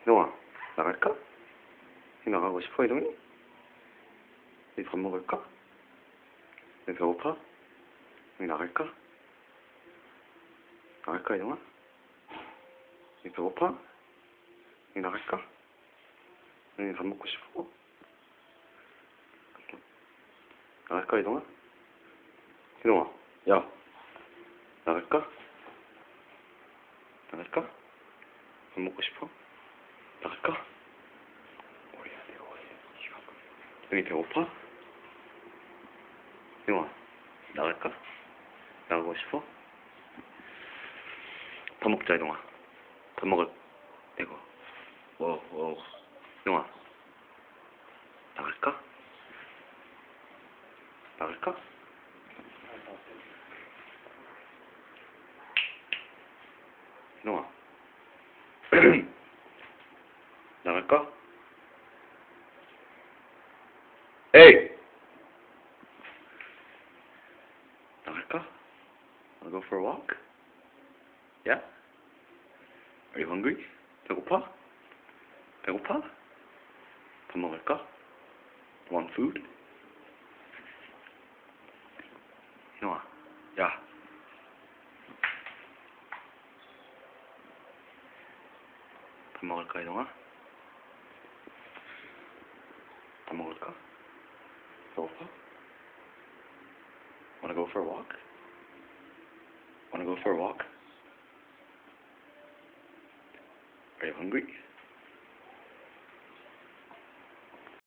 이동아, 나갈까? 나가고 싶어, 이동이? 우리 밥 먹을까? 너 배고파? 우리 나갈까? 나갈까, 이동아? 우리 배고파? 우리 나갈까? 우리 밥 먹고 싶어? 나갈까, 이동아? 이동아, 야, 나갈까? 나갈까? 밥 먹고 싶어? 나갈까? 우리 배고파? 이동아, 나갈까? 나가고 싶어? 밥 먹자, 이동아. 밥 먹을, 이거. 이동아, 나갈까? 나갈까? 이동아, 나갈까? 에이! 나갈까? Wanna go for a walk? Yeah? Are you hungry? 배고파? 배고파? 밥 먹을까? Want food? 이동아, 야. 밥 먹을까, 이동아? 밥 먹을까? 배고파? Wanna go for a walk? Wanna go for a walk? Are you hungry?